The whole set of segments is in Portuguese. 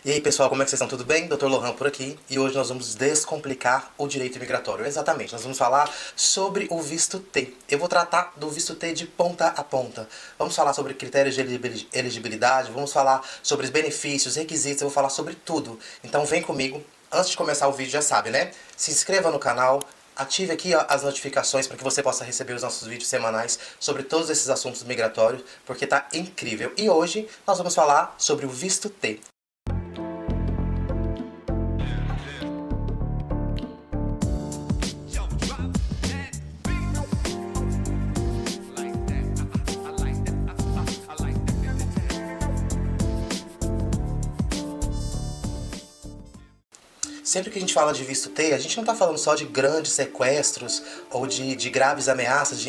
E aí pessoal, como é que vocês estão? Tudo bem? Dr. Lohan por aqui e hoje nós vamos descomplicar o direito imigratório. Exatamente, nós vamos falar sobre o visto T. Eu vou tratar do visto T de ponta a ponta. Vamos falar sobre critérios de elegibilidade, vamos falar sobre os benefícios, requisitos, eu vou falar sobre tudo. Então vem comigo. Antes de começar o vídeo, já sabe, né? Se inscreva no canal, ative aqui as notificações para que você possa receber os nossos vídeos semanais sobre todos esses assuntos migratórios, porque tá incrível. E hoje nós vamos falar sobre o visto T. Sempre que a gente fala de visto T, a gente não está falando só de grandes sequestros ou de graves ameaças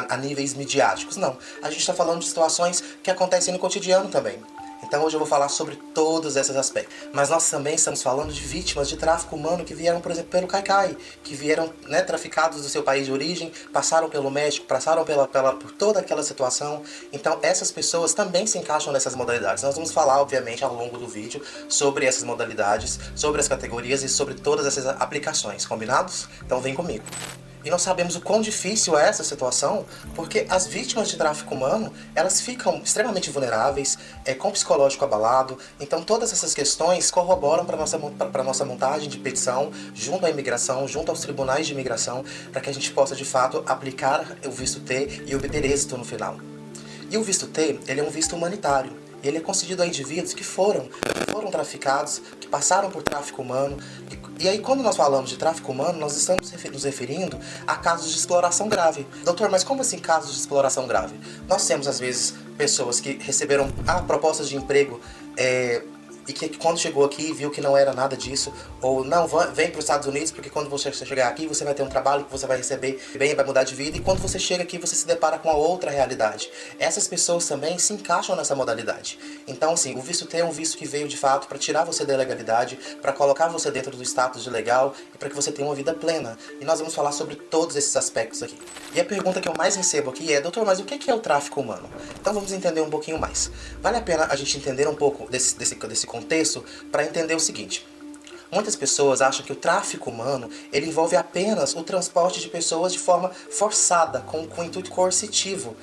a níveis midiáticos, não. A gente está falando de situações que acontecem no cotidiano também. Então hoje eu vou falar sobre todos esses aspectos. Mas nós também estamos falando de vítimas de tráfico humano que vieram, por exemplo, pelo Caicai, que vieram, né, traficados do seu país de origem, passaram pelo México, passaram por toda aquela situação. Então essas pessoas também se encaixam nessas modalidades. Nós vamos falar, obviamente, ao longo do vídeo sobre essas modalidades, sobre as categorias e sobre todas essas aplicações, combinados? Então vem comigo. E nós sabemos o quão difícil é essa situação, porque as vítimas de tráfico humano, elas ficam extremamente vulneráveis, com o psicológico abalado. Então todas essas questões corroboram para a nossa montagem de petição, junto à imigração, junto aos tribunais de imigração, para que a gente possa de fato aplicar o visto T e obter êxito no final. E o visto T, ele é um visto humanitário. Ele é concedido a indivíduos que foram traficados, que passaram por tráfico humano. E aí, quando nós falamos de tráfico humano, nós estamos nos referindo a casos de exploração grave. Doutor, mas como assim casos de exploração grave? Nós temos, às vezes, pessoas que receberam propostas de emprego e que quando chegou aqui viu que não era nada disso, ou não, vem para os Estados Unidos porque quando você chegar aqui você vai ter um trabalho que você vai receber bem, vai mudar de vida, e quando você chega aqui você se depara com a outra realidade. Essas pessoas também se encaixam nessa modalidade. Então, assim, o visto T é um visto que veio de fato para tirar você da ilegalidade, para colocar você dentro do status de legal e para que você tenha uma vida plena. E nós vamos falar sobre todos esses aspectos aqui. E a pergunta que eu mais recebo aqui é: doutor, mas o que é o tráfico humano? Então vamos entender um pouquinho mais. Vale a pena a gente entender um pouco desse contexto para entender o seguinte. Muitas pessoas acham que o tráfico humano ele envolve apenas o transporte de pessoas de forma forçada, com intuito coercitivo.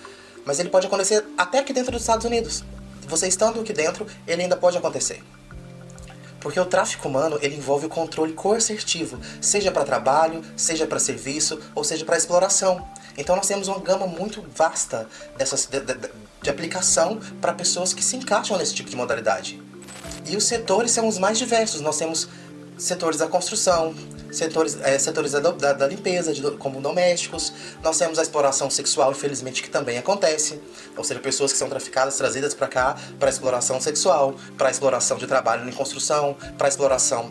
Mas ele pode acontecer até aqui dentro dos Estados Unidos. Você estando aqui dentro, ele ainda pode acontecer. Porque o tráfico humano ele envolve o controle coercitivo, seja para trabalho, seja para serviço, ou seja para exploração. Então nós temos uma gama muito vasta de aplicação para pessoas que se encaixam nesse tipo de modalidade. E os setores são os mais diversos. Nós temos setores da construção, setores da limpeza, como domésticos. Nós temos a exploração sexual, infelizmente, que também acontece. Ou seja, pessoas que são traficadas, trazidas para cá para exploração sexual, para exploração de trabalho em construção, para exploração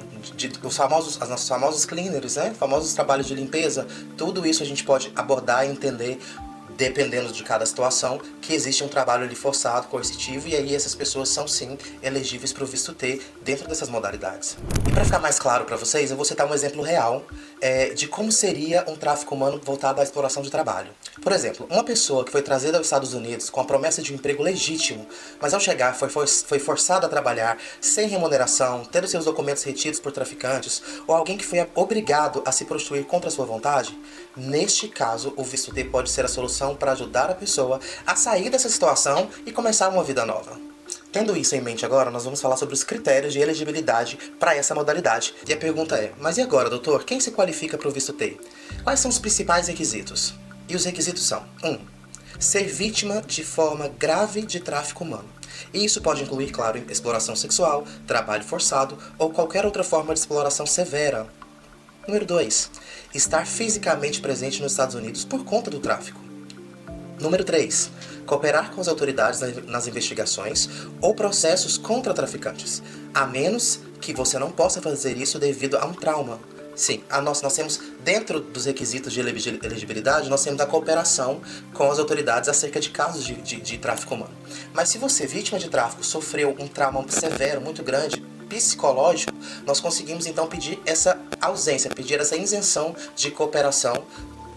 os nossos famosos cleaners, né? Famosos trabalhos de limpeza. Tudo isso a gente pode abordar e entender, dependendo de cada situação, que existe um trabalho ali forçado, coercitivo, e aí essas pessoas são sim elegíveis para o visto T dentro dessas modalidades. E para ficar mais claro para vocês, eu vou citar um exemplo real de como seria um tráfico humano voltado à exploração de trabalho. Por exemplo, uma pessoa que foi trazida aos Estados Unidos com a promessa de um emprego legítimo, mas ao chegar foi forçada a trabalhar sem remuneração, tendo seus documentos retidos por traficantes, ou alguém que foi obrigado a se prostituir contra a sua vontade, neste caso o visto T pode ser a solução para ajudar a pessoa a sair dessa situação e começar uma vida nova. Tendo isso em mente agora, nós vamos falar sobre os critérios de elegibilidade para essa modalidade. E a pergunta é: mas e agora, doutor? Quem se qualifica para o visto T? Quais são os principais requisitos? E os requisitos são: 1. Ser vítima de forma grave de tráfico humano. E isso pode incluir, claro, exploração sexual, trabalho forçado ou qualquer outra forma de exploração severa. Número 2. Estar fisicamente presente nos Estados Unidos por conta do tráfico. Número 3. Cooperar com as autoridades nas investigações ou processos contra traficantes, a menos que você não possa fazer isso devido a um trauma. Sim, nós temos, dentro dos requisitos de elegibilidade, nós temos a cooperação com as autoridades acerca de casos de tráfico humano. Mas se você, vítima de tráfico, sofreu um trauma severo, muito grande, psicológico, nós conseguimos então pedir essa ausência, pedir essa isenção de cooperação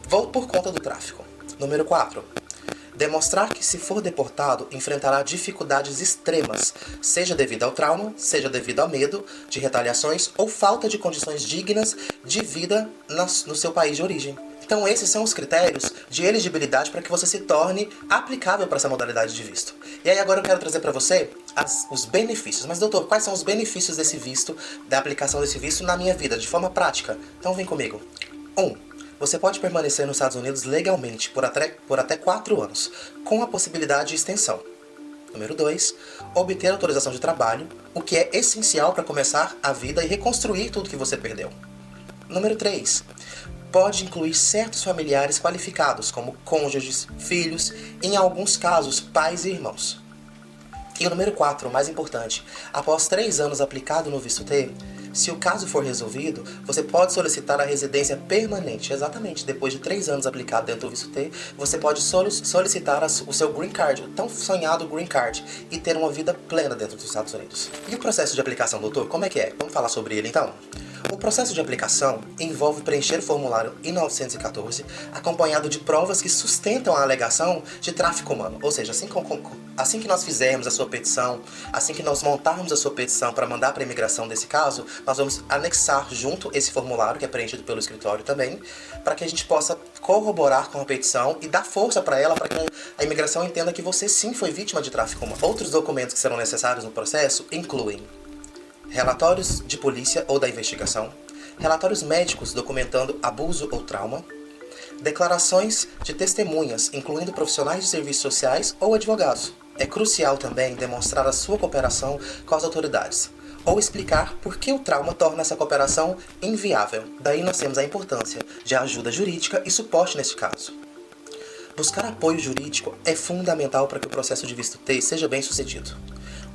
por conta do tráfico. Número 4. Demonstrar que, se for deportado, enfrentará dificuldades extremas, seja devido ao trauma, seja devido ao medo de retaliações ou falta de condições dignas de vida no seu país de origem. Então esses são os critérios de elegibilidade para que você se torne aplicável para essa modalidade de visto. E aí agora eu quero trazer para você os benefícios. Mas doutor, quais são os benefícios desse visto, da aplicação desse visto na minha vida, de forma prática? Então vem comigo. 1. Você pode permanecer nos Estados Unidos legalmente por até 4 anos, com a possibilidade de extensão. Número 2. Obter autorização de trabalho, o que é essencial para começar a vida e reconstruir tudo que você perdeu. Número 3. Pode incluir certos familiares qualificados, como cônjuges, filhos, e em alguns casos, pais e irmãos. E o número 4, o mais importante, após 3 anos aplicado no visto T, se o caso for resolvido, você pode solicitar a residência permanente. Exatamente, depois de 3 anos aplicado dentro do visto T, você pode solicitar o seu Green Card, o tão sonhado Green Card, e ter uma vida plena dentro dos Estados Unidos. E o processo de aplicação, doutor, como é que é? Vamos falar sobre ele então? O processo de aplicação envolve preencher o formulário I-914, acompanhado de provas que sustentam a alegação de tráfico humano. Ou seja, assim que nós fizermos a sua petição, assim que nós montarmos a sua petição para mandar para a imigração desse caso, nós vamos anexar junto esse formulário, que é preenchido pelo escritório também, para que a gente possa corroborar com a petição e dar força para ela, para que a imigração entenda que você sim foi vítima de tráfico humano. Outros documentos que serão necessários no processo incluem relatórios de polícia ou da investigação, relatórios médicos documentando abuso ou trauma, declarações de testemunhas, incluindo profissionais de serviços sociais ou advogados. É crucial também demonstrar a sua cooperação com as autoridades, ou explicar por que o trauma torna essa cooperação inviável. Daí nós temos a importância de ajuda jurídica e suporte neste caso. Buscar apoio jurídico é fundamental para que o processo de visto T seja bem sucedido.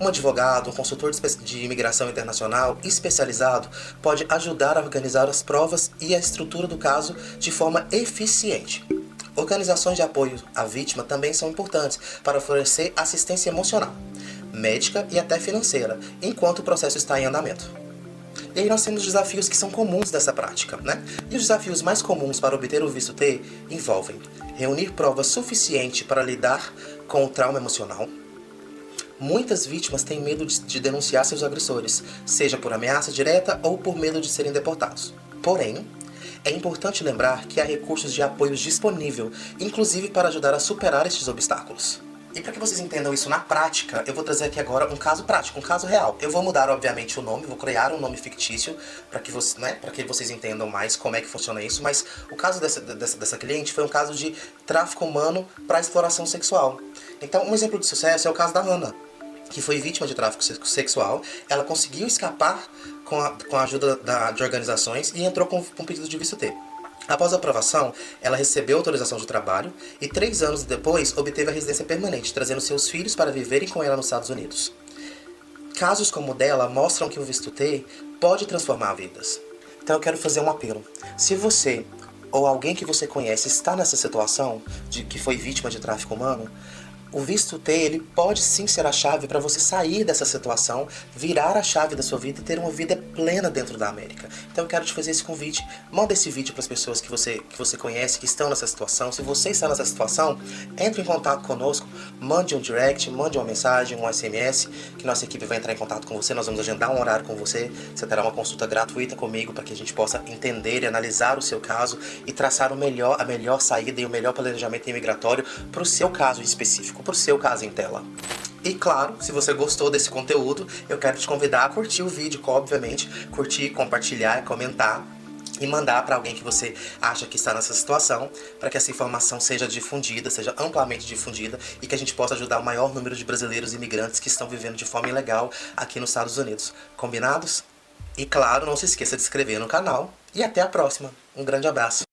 Um advogado, um consultor de imigração internacional especializado pode ajudar a organizar as provas e a estrutura do caso de forma eficiente. Organizações de apoio à vítima também são importantes para oferecer assistência emocional, médica e até financeira, enquanto o processo está em andamento. E aí nós temos desafios que são comuns dessa prática, né? E os desafios mais comuns para obter o visto T envolvem reunir provas suficientes para lidar com o trauma emocional. Muitas vítimas têm medo de denunciar seus agressores, seja por ameaça direta ou por medo de serem deportados. Porém, é importante lembrar que há recursos de apoio disponíveis, inclusive para ajudar a superar estes obstáculos. E para que vocês entendam isso na prática, eu vou trazer aqui agora um caso prático, um caso real. Eu vou mudar, obviamente, o nome, vou criar um nome fictício para que vocês entendam mais como é que funciona isso. Mas o caso dessa cliente foi um caso de tráfico humano para exploração sexual. Então, um exemplo de sucesso é o caso da Ana, que foi vítima de tráfico sexual. Ela conseguiu escapar com a ajuda de organizações e entrou com um pedido de visto T. Após a aprovação, ela recebeu autorização de trabalho e 3 anos depois obteve a residência permanente, trazendo seus filhos para viverem com ela nos Estados Unidos. Casos como o dela mostram que o visto T pode transformar vidas. Então eu quero fazer um apelo. Se você ou alguém que você conhece está nessa situação de que foi vítima de tráfico humano, o visto T, ele pode sim ser a chave para você sair dessa situação, virar a chave da sua vida e ter uma vida plena dentro da América. Então eu quero te fazer esse convite, manda esse vídeo para as pessoas que você conhece, que estão nessa situação. Se você está nessa situação, entre em contato conosco, mande um direct, mande uma mensagem, um SMS, que nossa equipe vai entrar em contato com você, nós vamos agendar um horário com você, você terá uma consulta gratuita comigo para que a gente possa entender e analisar o seu caso e traçar a melhor saída e o melhor planejamento imigratório para o seu caso em específico, para o seu caso em tela. E claro, se você gostou desse conteúdo, eu quero te convidar a curtir o vídeo, obviamente, curtir, compartilhar, comentar e mandar para alguém que você acha que está nessa situação, para que essa informação seja difundida, seja amplamente difundida e que a gente possa ajudar o maior número de brasileiros imigrantes que estão vivendo de forma ilegal aqui nos Estados Unidos. Combinados? E claro, não se esqueça de se inscrever no canal e até a próxima. Um grande abraço.